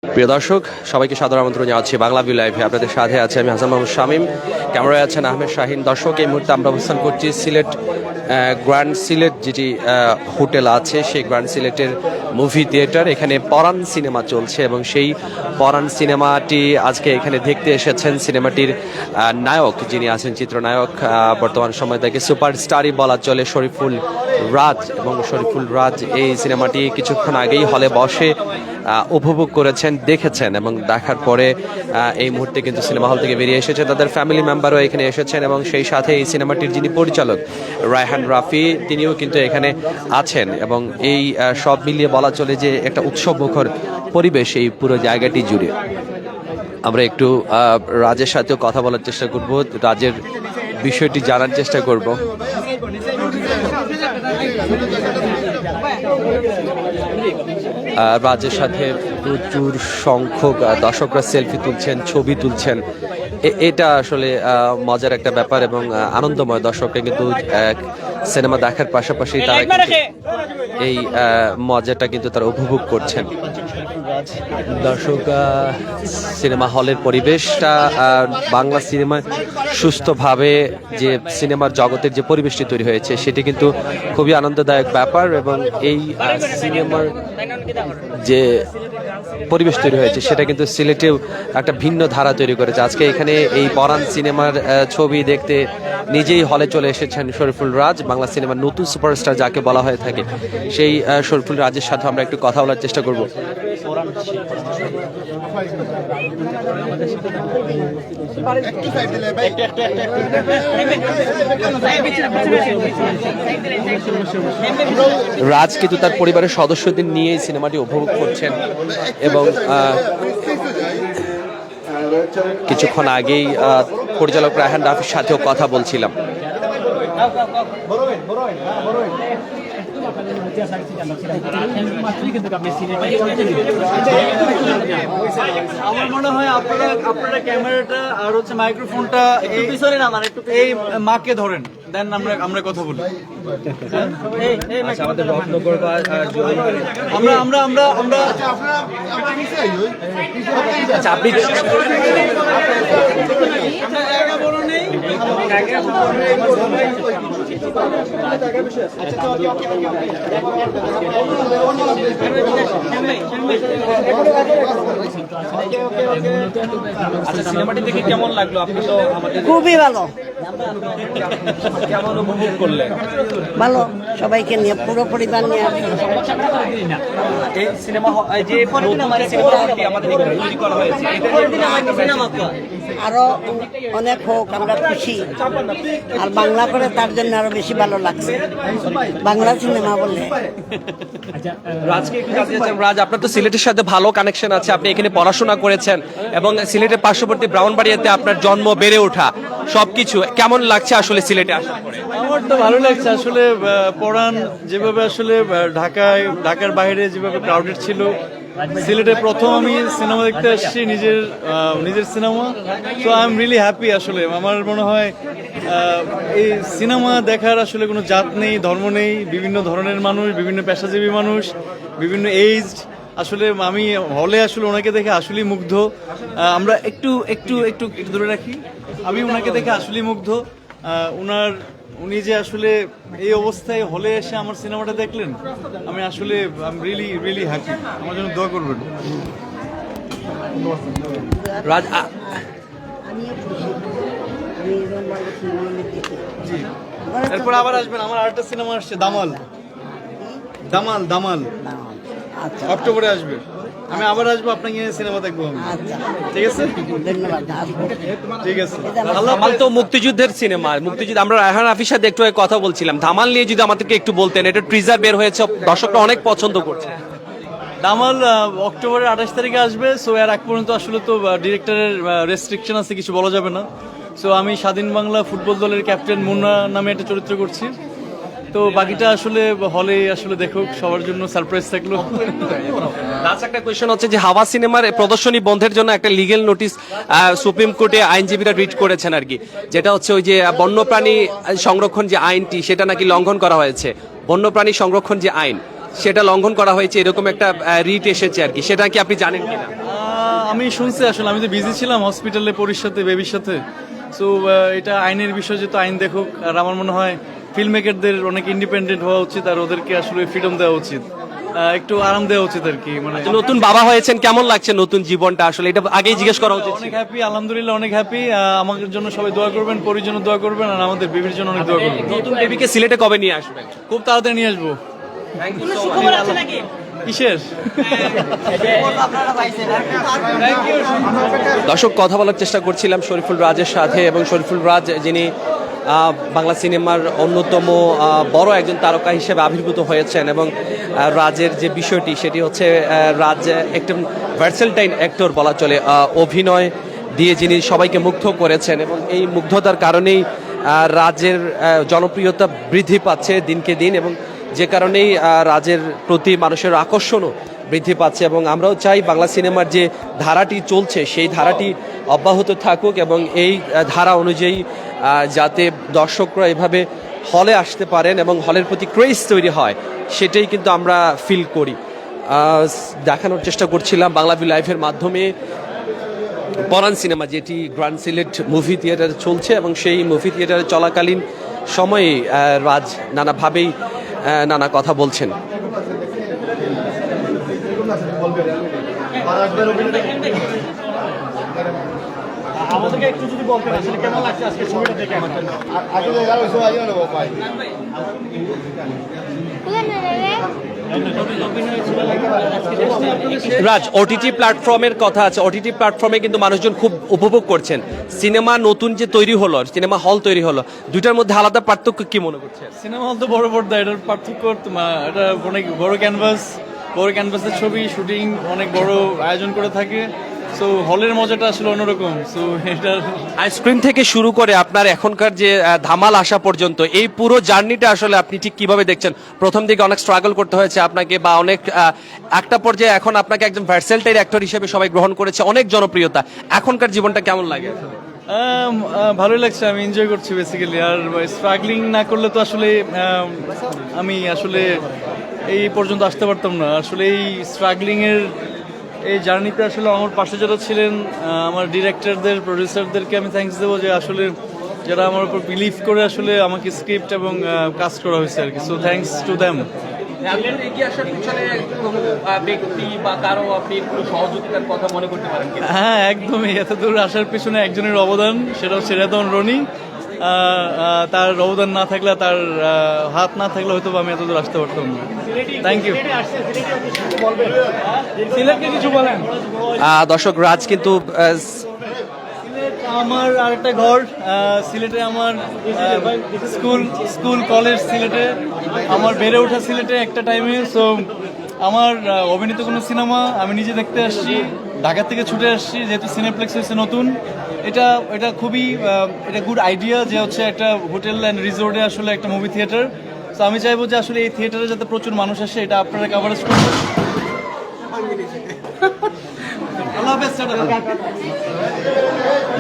প্রিয় দর্শক, সবাইকে সাদর আমন্ত্রণ জানাচ্ছি বাংলাভিউ লাইভে। আপনাদের সাথে আছে আমি হাসান মাহমুদ শামীম, ক্যামেরায় আছেন আহমেদ শাহিন। দর্শক, এই মুহূর্তে আমরা অবস্থান করছি সিলেট গ্র্যান্ড সিলেট যেটি হোটেল আছে, সেই গ্র্যান্ড সিলেটের মুভি থিয়েটার। এখানে পরাণ সিনেমা চলছে এবং সেই পরাণ সিনেমাটি আজকে এখানে দেখতে এসেছেন সিনেমাটির নায়ক যিনি আছেন, চিত্রনায়ক, বর্তমান সময় তাকে সুপারস্টারই বলা চলে, শরীফুল রাজ। এবং শরীফুল রাজ এই সিনেমাটি কিছুক্ষণ আগেই হলে বসে উপভোগ করেছেন, দেখেছেন এবং দেখার পরে এই মুহূর্তে কিন্তু সিনেমা হল থেকে বেরিয়ে এসেছে। তাদের ফ্যামিলি মেম্বারও এখানে এসেছেন এবং সেই সাথে এই সিনেমাটির যিনি পরিচালক রায়হান রাফি, তিনিও কিন্তু এখানে আছেন। এবং এই সব মিলিয়ে বলা চলে যে একটা উৎসবমুখর পরিবেশ এই পুরো জায়গাটি জুড়ে। আমরা একটু রাজের সাথেও কথা বলার চেষ্টা করব, রাজের বিষয়টি জানার চেষ্টা করব। রাজের সাথে প্রচুর সংখ্যক দর্শকরা সেলফি তুলছেন, ছবি তুলছেন। এটা আসলে মজার একটা ব্যাপার এবং আনন্দময়। দর্শকরা কিন্তু সিনেমা দেখার পাশাপাশি তারা এই মজাটা কিন্তু তারা উপভোগ করছেন। দর্শক, সিনেমা হলের পরিবেশটা, বাংলা সিনেমায় সুস্থভাবে যে সিনেমার জগতের যে পরিবেশটি তৈরি হয়েছে সেটি কিন্তু খুবই আনন্দদায়ক ব্যাপার। এবং এই সিনেমার যে পরিবেশ তৈরি হয়েছে সেটা কিন্তু সিলেটেও একটা ভিন্ন ধারা তৈরি করেছে। আজকে এখানে এই পরাণ সিনেমার ছবি দেখতে নিজেই হলে চলে এসেছেন শরীফুল রাজ, বাংলা সিনেমার নতুন সুপারস্টার যাকে বলা হয়ে থাকে। সেই শরীফুল রাজের সাথে আমরা একটু কথা বলার চেষ্টা করব। রাজ কিন্তু তার পরিবারের সদস্যদের নিয়ে সিনেমাটি উপভোগ করছেন এবং কিছুক্ষণ আগেই পরিচালক রায়হান রাফির সাথেও কথা বলছিলাম। আমার মনে হয় আপনারা ক্যামেরাটা আর হচ্ছে মাইক্রোফোনটা এই মাকে ধরেন, দেন আমরা কথা বলি। আমরা সিনেমাটি দেখে কেমন লাগলো? আপনি তো আমাদের খুবই ভালো, কেমন উপভোগ করলেন? ভালো, সবাইকে নিয়ে, পুরো পরিবার নিয়ে। এই সিনেমা যে সিনেমাটি আমাদের তৈরি করা হয়েছে, আরো অনেক হোক, আমরা খুশি। আর বাংলা করে তার জন্য আরো বেশি ভালো লাগছে, বাংলা সিনেমা বলে। রাজকে একটু জানতে চাচ্ছি, রাজ, আপনার তো সিলেটের সাথে ভালো কানেকশন আছে, আপনি এখানে পড়াশোনা করেছেন এবং সিলেটের পার্শ্ববর্তী ব্রাহ্মণবাড়িয়াতে আপনার জন্ম, বেড়ে ওঠা, সবকিছু কেমন লাগছে আসলে সিলেটে আসার পরে? আমার তো ভালো লাগছে আসলে। পরাণ যেভাবে আসলে ঢাকার বাইরে যেভাবে ক্রাউডেড ছিল, সিলেটে প্রথম আমি সিনেমা দেখতে আসছি, নিজের সিনেমা। তো আই এম রিয়েলি হ্যাপি। আসলে আমার মনে হয় এই সিনেমা দেখার আসলে কোনো জাত নেই, ধর্ম নেই, বিভিন্ন ধরনের মানুষ, বিভিন্ন পেশাজীবী মানুষ, বিভিন্ন এইজ। আসলে আমি হলে আসলে ওনাকে দেখে আসলেই মুগ্ধ। আমরা একটু একটু একটু একটু দূরে রাখি। আমি ওনাকে দেখে আসলেই মুগ্ধ। উনি যে আসলে এই অবস্থায় হলে এসে আমার সিনেমাটা দেখলেন, আমি আসলে রিয়েলি রিয়েলি হ্যাপি। আমার জন্য দোয়া করবেন। রাজ, জি, এরপর আবার আসবেন। আমার আরেকটা সিনেমা আসছে, দামাল। অক্টোবরে আসবে। আমি আবার আসবো, আপনাকে সিনেমা দেখবো আমি। ঠিক আছে, ঠিক আছে। ধামাল তো মুক্তিযুদ্ধের সিনেমা, মুক্তিযুদ্ধ। আমরা রায়হান রাফির সাথে একটু কথা বলছিলাম, ধামাল নিয়ে যদি আমাদেরকে একটু বলতেন। এটা ট্রিজার বের হয়েছে, দর্শকরা অনেক পছন্দ করছে। দামাল অক্টোবরের 28 তারিখে আসবে। সো এর আগ পর্যন্ত আসলে তো ডিরেক্টরের রেস্ট্রিকশন আছে, কিছু বলা যাবে না। সো আমি স্বাধীন বাংলা ফুটবল দলের ক্যাপ্টেন মুন্না নামে একটা চরিত্র করছি। তো বাকিটা আসলে হলে আসলে দেখুক, সবার জন্য সারপ্রাইজ থাকলো। লাস্ট একটা কোয়েশ্চেন হচ্ছে যে হাওয়া সিনেমার প্রদর্শনী বন্ধের জন্য একটা লিগেল নোটিশ সুপ্রিম কোর্টে আইনজীবীরা রিট করেছেন আর কি, যেটা হচ্ছে ওই যে বন্যপ্রাণী সংরক্ষণ যে আইনটি সেটা নাকি লঙ্ঘন করা হয়েছে। বন্যপ্রাণী সংরক্ষণ যে আইন সেটা লঙ্ঘন করা হয়েছে, এরকম একটা রিট এসেছে আর কি, সেটা কি আপনি জানেন কিনা? আমি শুনছি আসলে, আমি তো বিজি ছিলাম হসপিটালে পরির সাথে, বেবির সাথে। সো এটা আইনের বিষয়, যেহেতু আইন দেখুক। আর আমার মনে হয় ফিল্ম মেকারদের অনেক ইন্ডিপেন্ডেন্ট হওয়া উচিত, আর ওদেরকে আসলে ফ্রিডম দেওয়া উচিত, একটু আরাম দেওয়া উচিত আর কি। মানে নতুন বাবা হয়েছেন, কেমন লাগছে নতুন জীবনটা? আসলে এটা আগেই জিজ্ঞেস করা উচিত। অনেক হ্যাপি, আলহামদুলিল্লাহ অনেক হ্যাপি। আমাদের জন্য সবাই দোয়া করবেন, পরির জন্য দোয়া করবেন, আর আমাদের বেবির জন্য অনেক দোয়া করবেন। নতুন বেবিকে সিলেটে কবে নিয়ে আসবেন? খুব তাড়াতাড়ি নিয়ে আসবো। কিসের? দর্শক, কথা বলার চেষ্টা করছিলাম শরীফুল রাজের সাথে, এবং শরীফুল রাজ যিনি বাংলা সিনেমার অন্যতম বড় একজন তারকা হিসেবে আবির্ভূত হয়েছেন, এবং রাজের যে বিষয়টি সেটি হচ্ছে রাজ একজন ভার্সেলটাইন অ্যাক্টর বলা চলে। অভিনয় দিয়ে যিনি সবাইকে মুগ্ধ করেছেন, এবং এই মুগ্ধতার কারণেই রাজের জনপ্রিয়তা বৃদ্ধি পাচ্ছে দিনকে দিন, এবং যে কারণেই রাজের প্রতি মানুষের আকর্ষণও বৃদ্ধি পাচ্ছে। এবং আমরাও চাই বাংলা সিনেমার যে ধারাটি চলছে সেই ধারাটি অব্যাহত থাকুক, এবং এই ধারা অনুযায়ী যাতে দর্শকরা এভাবে হলে আসতে পারেন এবং হলের প্রতি ক্রেজ তৈরি হয়, সেটাই কিন্তু আমরা ফিল করি। দেখানোর চেষ্টা করছিলাম বাংলাভিউ লাইভের মাধ্যমে পরাণ সিনেমা, যেটি গ্র্যান্ড সিলেট মুভি থিয়েটারে চলছে, এবং সেই মুভি থিয়েটারে চলাকালীন সময়ে রাজ নানাভাবেই নানা কথা বলছেন। আমাদেরকে একটু যদি বলতেন আসলে কেমন লাগছে আজকে ছবিটা দেখে? রাজ, ওটিটি প্ল্যাটফর্মের কথা আছে, ওটিটি প্ল্যাটফর্মে কিন্তু মানুষজন খুব উপভোগ করছেন। সিনেমা নতুন যে তৈরি হলো, সিনেমা হল তৈরি হলো, দুইটার মধ্যে আলাদা পার্থক্য কি মনে করছেন? সিনেমা হল তো বড় পর্দা, এটার পার্থক্য এটা অনেক বড় ক্যানভাসের ছবি, শুটিং অনেক বড় আয়োজন করে থাকে। সো হলের মজাটা আসলে অন্যরকম। সো এটা আইসক্রিম থেকে শুরু করে আপনার এখনকার যে ধামাল আসা পর্যন্ত, এই পুরো জার্নিটা আসলে আপনি ঠিক কিভাবে দেখছেন? প্রথম দিকে অনেক স্ট্রাগল করতে হয়েছে আপনাকে, বা অনেক একটা পর্যায়ে এখন আপনাকে একজন ভার্সেলটাইল অ্যাক্টর হিসেবে সবাই গ্রহণ করেছে, অনেক জনপ্রিয়তা। এখনকার জীবনটা কেমন লাগে? ভালোই লাগছে, আমি এনজয় করছি বেসিক্যালি। আর স্ট্রাগলিং না করলে তো আসলে আমি আসলে এই পর্যন্ত আসতে পারতাম না। আসলে এই স্ট্রাগলিং এর এই জার্নিতে আসলে আমার পাশে যারা ছিলেন, আমার ডিরেক্টরদের, প্রডিউসারদেরকে আমি থ্যাঙ্কস দেবো, যে আসলে যারা আমার উপর বিলিভ করে আসলে আমাকে স্ক্রিপ্ট এবং কাজ করা হয়েছে আর কি। So thanks to them. হ্যাঁ, একদমই। এত দূর আসার পেছনে একজনের অবদান, সেটা হচ্ছে রেদন রনি। তার অবদান না থাকলে, তার হাত না থাকলে হয়তো আমি এত দূর আসতে পারতাম না। Thank you. সিলেটকে কিছু বলেন। দর্শক, রাজ কিন্তু আমার আরেকটা ঘর সিলেটে, আমার স্কুল কলেজ সিলেটে, আমার বেড়ে ওঠা সিলেটে একটা টাইমে। সো আমার অভিনীত কোনো সিনেমা আমি নিজে দেখতে আসছি, ঢাকা থেকে ছুটে আসছি, যেহেতু সিনেপ্লেক্স হয়েছে নতুন। এটা খুবই এটা গুড আইডিয়া, যে হচ্ছে একটা হোটেল অ্যান্ড রিসোর্টে আসলে একটা মুভি থিয়েটার। তো আমি চাইবো যে আসলে এই থিয়েটারে যাতে প্রচুর মানুষ আসে, এটা আপনারা কাভারেজ করবেন।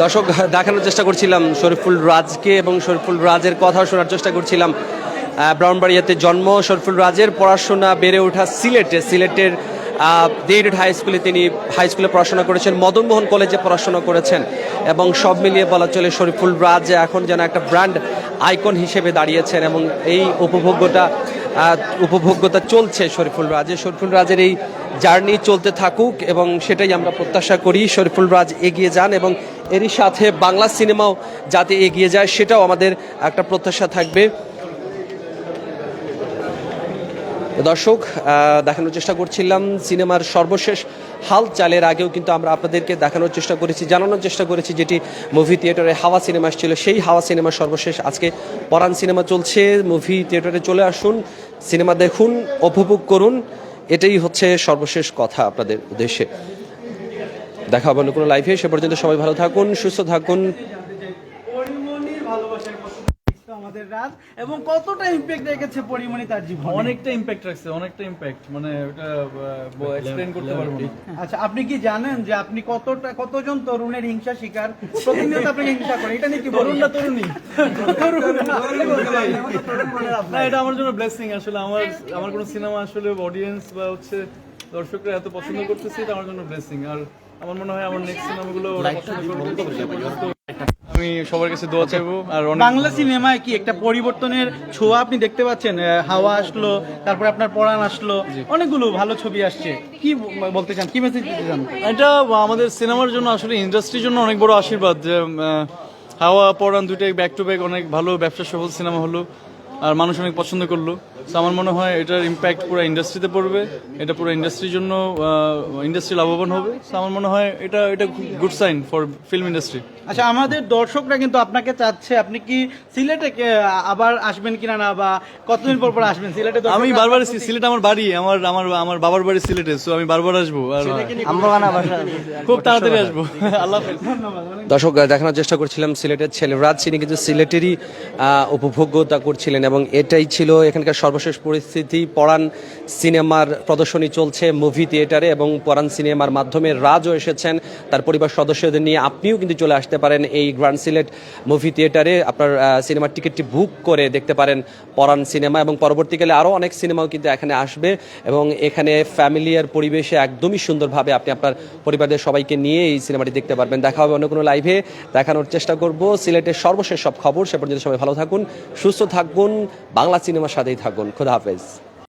দর্শক, দেখানোর চেষ্টা করছিলাম শরীফুল রাজকে, এবং শরীফুল রাজের কথা শোনার চেষ্টা করছিলাম। ব্রাউনবাড়িয়াতে জন্ম শরীফুল রাজের, পড়াশোনা বেড়ে ওঠা সিলেটের ডেভিড হাই স্কুলে, তিনি হাই স্কুলে পড়াশোনা করেছেন, মদনমোহন কলেজে পড়াশোনা করেছেন, এবং সব মিলিয়ে বলা চলে শরীফুল রাজ এখন যেন একটা ব্র্যান্ড আইকন হিসেবে দাঁড়িয়েছেন, এবং এই উপভোগ্যতা চলছে শরীফুল রাজের এই জার্নি চলতে থাকুক, এবং সেটাই আমরা প্রত্যাশা করি। শরীফুল রাজ এগিয়ে যান, এবং এরই সাথে বাংলা সিনেমাও যাতে এগিয়ে যায়, সেটাও আমাদের একটা প্রত্যাশা থাকবে। দর্শক, দেখানোর চেষ্টা করছিলাম সিনেমার সর্বশেষ হালচালের আগেও কিন্তু আমরা আপনাদেরকে দেখানোর চেষ্টা করেছি, জানানোর চেষ্টা করেছি, যেটি মুভি থিয়েটারে হাওয়া সিনেমা ছিল, সেই হাওয়া সিনেমার সর্বশেষ আজকে পরাণ সিনেমা চলছে। মুভি থিয়েটারে চলে আসুন, সিনেমা দেখুন, উপভোগ করুন, এটাই হচ্ছে সর্বশেষ কথা আপনাদের উদ্দেশ্যে। দেখা হবে অন্য কোনো লাইভে, সে পর্যন্ত সবাই ভালো থাকুন, সুস্থ থাকুন। আমাদের রাজ, এবং কতটা ইমপ্যাক্ট রেখেছে পরিমণি তার জীবনে? অনেকটা ইমপ্যাক্ট রাখছে, অনেকটা ইমপ্যাক্ট, মানে ওটা এক্সপ্লেইন করতে পারবো না। আচ্ছা, আপনি কি জানেন যে আপনি কতজন তরুণের হিংসা শিকার? প্রতিনিয়ত আপনাকে হিংসা করে, এটা নিয়ে কি বলুন? তরুণ না তরুণী? না, এটা আমার জন্য ব্লেসিং। আসলে আমার কোনো সিনেমা আসলে অডিয়েন্স বা হচ্ছে দর্শকরা এত পছন্দ করতেছে, এটা আমার জন্য ব্লেসিং। আর আমার মনে হয় আমার নেক্সট সিনেমাগুলো ওরা পছন্দ করবে। আমি সবার কাছে দোয়া চাইবো। আর বাংলা সিনেমায় কি একটা পরিবর্তনের ছোঁয়া আপনি দেখতে পাচ্ছেন? হাওয়া আসলো, তারপরে আপনার পরাণ আসলো, অনেকগুলো ভালো ছবি আসছে। কি বলতে চান, কি মেসেজ দিতে চান? এটা আমাদের সিনেমার জন্য আসলে ইন্ডাস্ট্রির জন্য অনেক বড় আশীর্বাদ যে হাওয়া পরাণ দুইটাই ব্যাক টু ব্যাক অনেক ভালো ব্যবসা সফল সিনেমা হলো, আর মানুষ অনেক পছন্দ করলো। So আমার মনে হয় এটার ইম্প্যাক্ট পুরো ইন্ডাস্ট্রিতে পড়বে, এটা পুরো ইন্ডাস্ট্রির জন্য ইন্ডাস্ট্রি লাভবান হবে। So আমার মনে হয় এটা এটা good sign for film industry. আচ্ছা, আমাদের দর্শকরা কিন্তু আপনাকে চাচ্ছে, আপনি কি সিলেটে আবার আসবেন কিনা, না বা কতদিন পর পর আসবেন সিলেটে? আমি বারবার সিলেট আমার বাড়ি, আমার আমার আমার বাবার বাড়ি সিলেটে, সো আমি বারবার আসবো আর খুব তাড়াতাড়ি আসবো। আল্লাহ হাফেজ। দর্শক, দেখানোর চেষ্টা করছিলাম সিলেটের ছেলেরাজ, তিনি কিন্তু সিলেটেরই উপভোগ্যতা করছিলেন এবং এটাই ছিল এখানকার সর্বশেষ পরিস্থিতি। পরাণ সিনেমার প্রদর্শনী চলছে মুভি থিয়েটারে এবং পরাণ সিনেমার মাধ্যমে রাজও এসেছেন তার পরিবার সদস্যদের নিয়ে। আপনিও কিন্তু চলে আসতে পারেন এই গ্র্যান্ড সিলেট মুভি থিয়েটারে, আপনার সিনেমার টিকিটটি বুক করে দেখতে পারেন পরাণ সিনেমা, এবং পরবর্তীকালে আরও অনেক সিনেমাও কিন্তু এখানে আসবে এবং এখানে ফ্যামিলিয়ার পরিবেশে একদমই সুন্দরভাবে আপনি আপনার পরিবারের সবাইকে নিয়ে এই সিনেমাটি দেখতে পারবেন। দেখা হবে অন্য কোনো লাইভে, দেখানোর চেষ্টা করব সিলেটের সর্বশেষ সব খবর। সে পর্যন্ত সবাই ভালো থাকুন, সুস্থ থাকুন, বাংলা সিনেমার সাথেই থাকুন। খোদা হাফেজ।